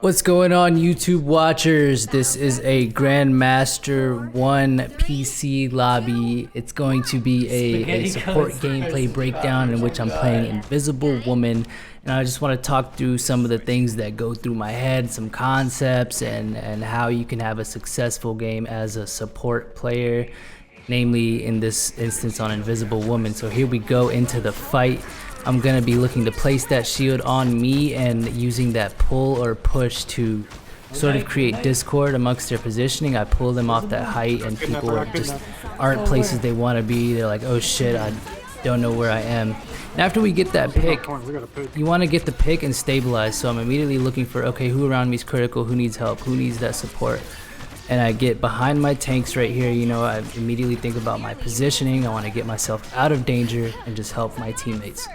What's going on, YouTube watchers? This is a Grandmaster 1 PC lobby. It's going to be a support gameplay breakdown in which I'm playing Invisible Woman, and I just want to talk through some of the things that go through my head, some concepts, and how you can have a successful game as a support player, namely in this instance on Invisible Woman. So here we go into the fight. I'm going to be looking to place that shield on me and using that pull or push to sort of create discord amongst their positioning. I pull them off that height and people just aren't places they want to be. They're like, oh shit, I don't know where I am. And after we get that pick, you want to get the pick and stabilize. So I'm immediately looking for, okay, who around me is critical, who needs help, who needs that support. And I get behind my tanks right here. You know, I immediately think about my positioning. I want to get myself out of danger and just help my teammates.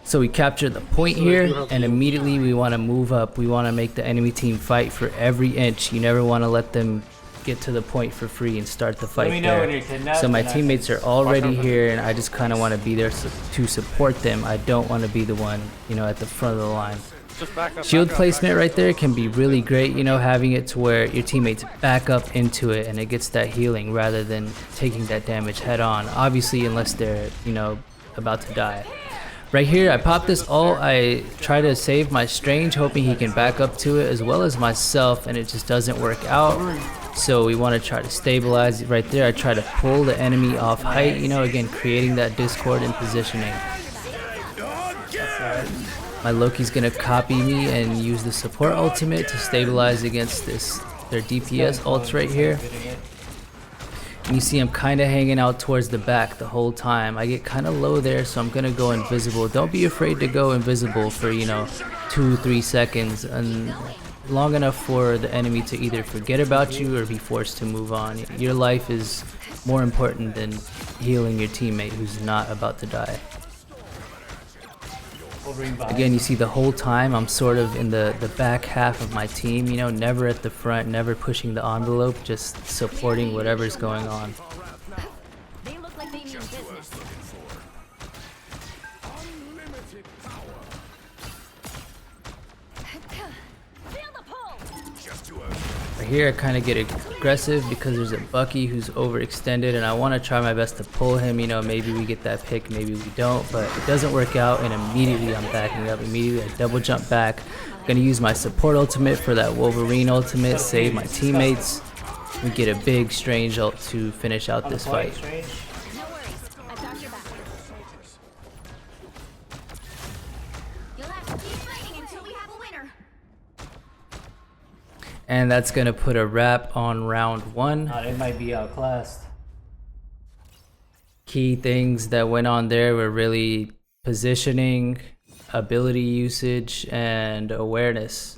So we capture the point here, and immediately we want to move up. We want to make the enemy team fight for every inch. You never want to let them get to the point for free and start the fight there. So my teammates are already here, and I just kind of want to be there to support them. I don't want to be the one, you know, at the front of the line. Shield placement right there can be really great, you know, having it to where your teammates back up into it and it gets that healing rather than taking that damage head on. Obviously, unless they're, you know, about to die. Right here, I pop this ult. I try to save my Strange, hoping he can back up to it as well as myself, and it just doesn't work out. So we want to try to stabilize right there. I try to pull the enemy off height, you know, again, creating that discord and positioning. My Loki's gonna copy me and use the support ultimate to stabilize against their DPS ults right here. And you see I'm kind of hanging out towards the back the whole time. I get kind of low there, so I'm gonna go invisible. Don't be afraid to go invisible for, you know, 2-3 seconds, and long enough for the enemy to either forget about you or be forced to move on. Your life is more important than healing your teammate who's not about to die. Again, you see the whole time I'm sort of in the back half of my team, you know, never at the front, never pushing the envelope, just supporting whatever's going on. They look like they mean business. Right here I kind of get aggressive because there's a Bucky who's overextended and I want to try my best to pull him. You know, maybe we get that pick, maybe we don't, but it doesn't work out, and immediately I'm backing up. Immediately I double jump back. I'm going to use my support ultimate for that Wolverine ultimate, save my teammates. We get a big Strange ult to finish out this fight. No worries. I've got your back. You'll have to keep fighting until we have a winner. And that's going to put a wrap on round 1. It might be outclassed. Key things that went on there were really positioning, ability usage, and awareness.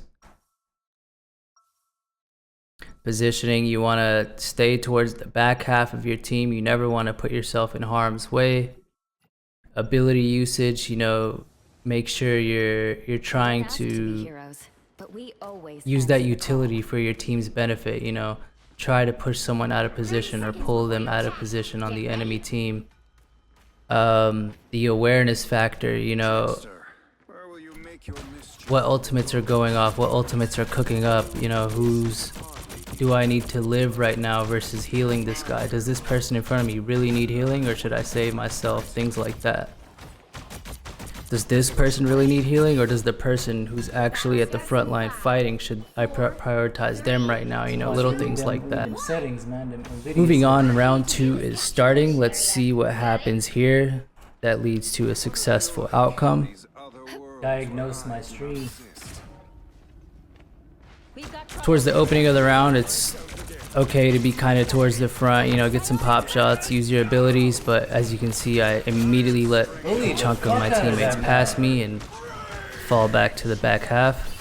Positioning, you want to stay towards the back half of your team. You never want to put yourself in harm's way. Ability usage, you know, make sure you're trying to use that utility for your team's benefit, you know. Try to push someone out of position or pull them out of position on the enemy team. The awareness factor, you know, what ultimates are going off, what ultimates are cooking up, you know, who's do I need to live right now versus healing this guy? Does this person in front of me really need healing, or should I save myself? Things like that. Does this person really need healing, or does the person who's actually at the front line fighting, should I prioritize them right now? You know, little things like that. Moving on, round 2 is starting. Let's see what happens here that leads to a successful outcome. Diagnose my stream. Towards the opening of the round, it's okay to be kind of towards the front, you know, get some pop shots, use your abilities, but as you can see, I immediately let a chunk of my teammates pass me and fall back to the back half.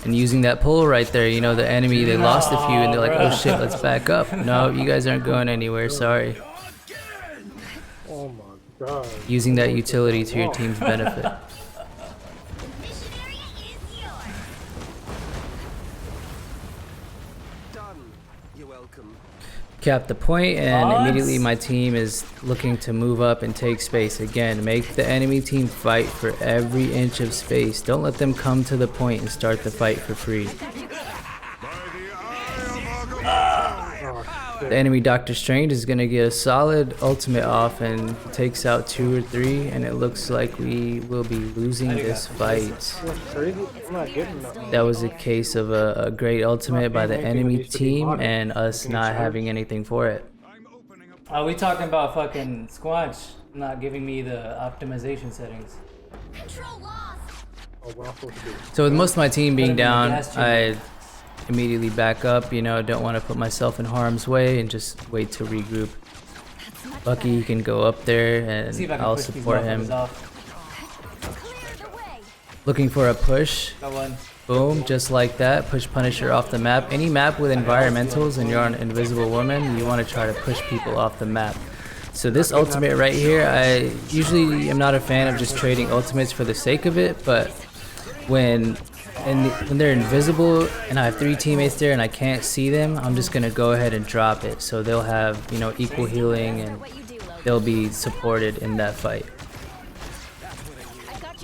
And using that pull right there, you know, the enemy, they lost a few and they're like, oh shit, let's back up. No, you guys aren't going anywhere, sorry. Oh my god. Using that utility to your team's benefit. cap the point, and immediately my team is looking to move up and take space. Again, make the enemy team fight for every inch of space. Don't let them come to the point and start the fight for free. The enemy Doctor Strange is going to get a solid ultimate off and takes out 2 or 3, and it looks like we will be losing this fight. That was a case of a great ultimate by the enemy team and us not having anything for it. Are we talking about fucking Squanch not giving me the optimization settings? Control lost. So with most of my team being down, I immediately back up, you know, don't want to put myself in harm's way and just wait to regroup. Bucky, you can go up there and I'll support him. Looking for a push. Boom, just like that. Push Punisher off the map. Any map with environmentals and you're on Invisible Woman, you want to try to push people off the map. So this ultimate right here, I usually am not a fan of just trading ultimates for the sake of it, but when they're invisible and I have 3 teammates there and I can't see them, I'm just gonna go ahead and drop it. So they'll have, you know, equal healing and they'll be supported in that fight.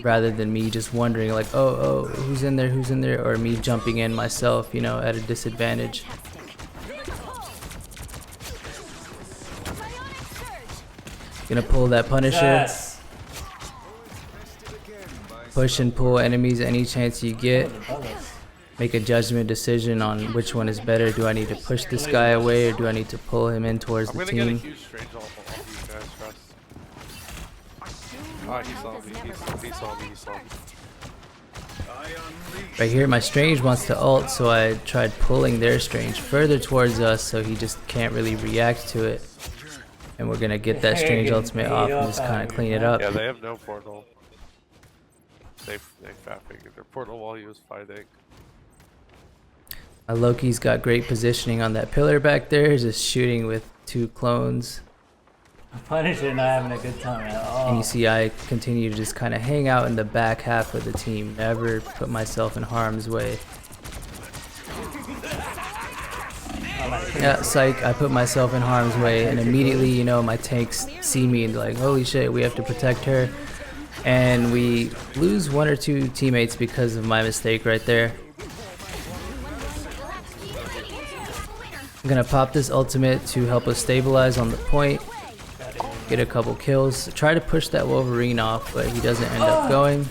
Rather than me just wondering like, oh, who's in there, or me jumping in myself, you know, at a disadvantage. Gonna pull that Punisher. Yes. Push and pull enemies any chance you get. Make a judgment decision on which one is better. Do I need to push this guy away or do I need to pull him in towards the team? I'm gonna get a huge strange off of you guys first. Oh, he saw me. He saw me. Right here, my Strange wants to ult, so I tried pulling their Strange further towards us so he just can't really react to it. And we're gonna get that Strange ultimate off and just kind of clean it up. Yeah, they have no portal. They fat fingered their portal while he was fighting. Loki's got great positioning on that pillar back there, just shooting with 2 clones. Punisher not having a good time at all. And you see I continue to just kind of hang out in the back half of the team, never put myself in harm's way. Yeah, psych, I put myself in harm's way and immediately, you know, my tanks see me and like, holy shit, we have to protect her. And we lose 1 or 2 teammates because of my mistake right there. I'm gonna pop this ultimate to help us stabilize on the point. Get a couple kills. Try to push that Wolverine off, but he doesn't end up going.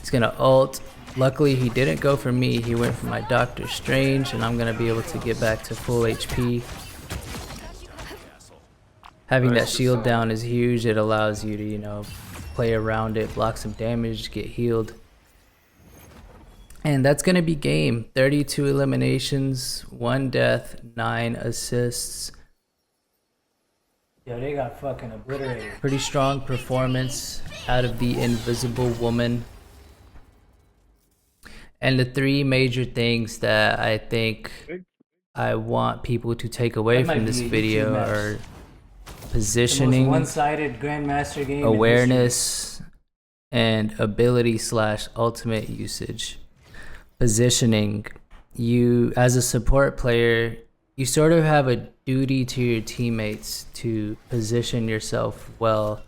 He's gonna ult. Luckily he didn't go for me, he went for my Doctor Strange, and I'm gonna be able to get back to full HP. Having that shield down is huge. It allows you to, you know, play around it, block some damage, get healed. And that's gonna be game. 32 eliminations, 1 death, 9 assists. Yo, they got fucking obliterated. Pretty strong performance out of the Invisible Woman. And the 3 major things that I think I want people to take away from this video are positioning, one-sided Grandmaster game, awareness, and ability/ultimate usage. Positioning, you as a support player, you sort of have a duty to your teammates to position yourself well.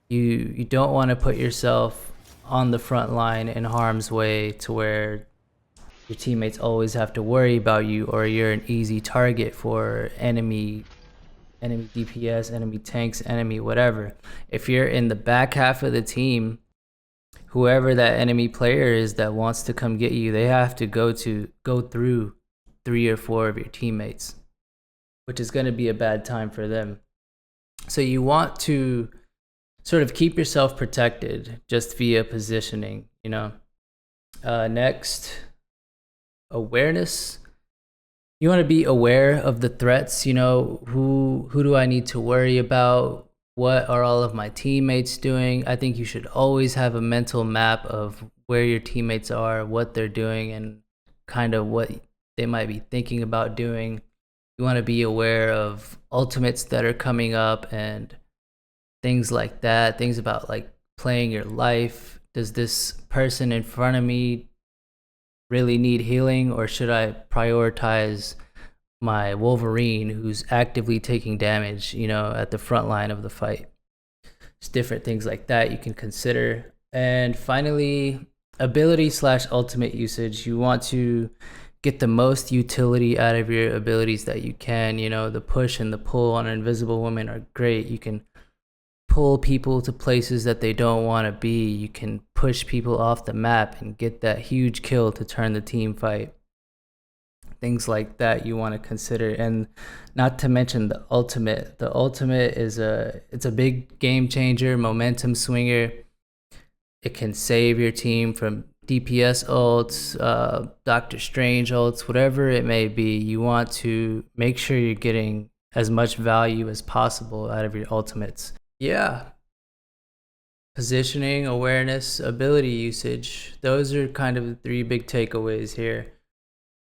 You don't want to put yourself on the front line in harm's way to where your teammates always have to worry about you, or you're an easy target for enemy DPS, enemy tanks, enemy whatever. If you're in the back half of the team, whoever that enemy player is that wants to come get you, they have to go through 3 or 4 of your teammates, which is going to be a bad time for them. So you want to sort of keep yourself protected just via positioning, you know. Next, awareness. You want to be aware of the threats, you know, who do I need to worry about? What are all of my teammates doing? I think you should always have a mental map of where your teammates are, what they're doing, and kind of what they might be thinking about doing. You want to be aware of ultimates that are coming up and things like that. Things about like playing your life. Does this person in front of me really need healing, or should I prioritize my Wolverine who's actively taking damage, you know, at the front line of the fight? Just different things like that you can consider. And finally, ability / ultimate usage. You want to get the most utility out of your abilities that you can. You know, the push and the pull on Invisible Woman are great. You can pull people to places that they don't want to be. You can push people off the map and get that huge kill to turn the team fight. Things like that you want to consider. And not to mention the ultimate. The ultimate is it's a big game changer, momentum swinger. It can save your team from DPS ults, Doctor Strange ults, whatever it may be. You want to make sure you're getting as much value as possible out of your ultimates. Yeah. Positioning, awareness, ability usage. Those are kind of the 3 big takeaways here.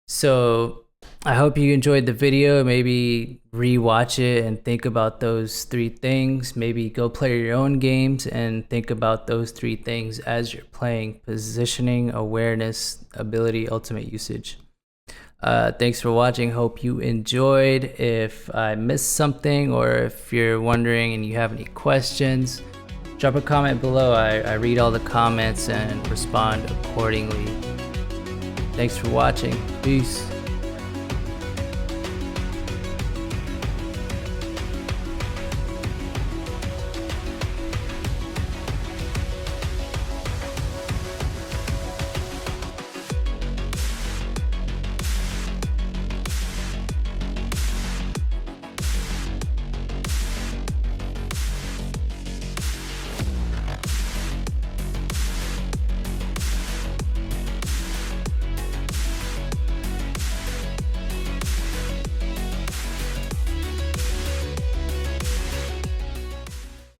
So I hope you enjoyed the video. Maybe rewatch it and think about those 3 things. Maybe go play your own games and think about those 3 things as you're playing: positioning, awareness, ability, ultimate usage. Thanks for watching. Hope you enjoyed. If I missed something, or if you're wondering and you have any questions, drop a comment below. I read all the comments and respond accordingly. Thanks for watching. Peace.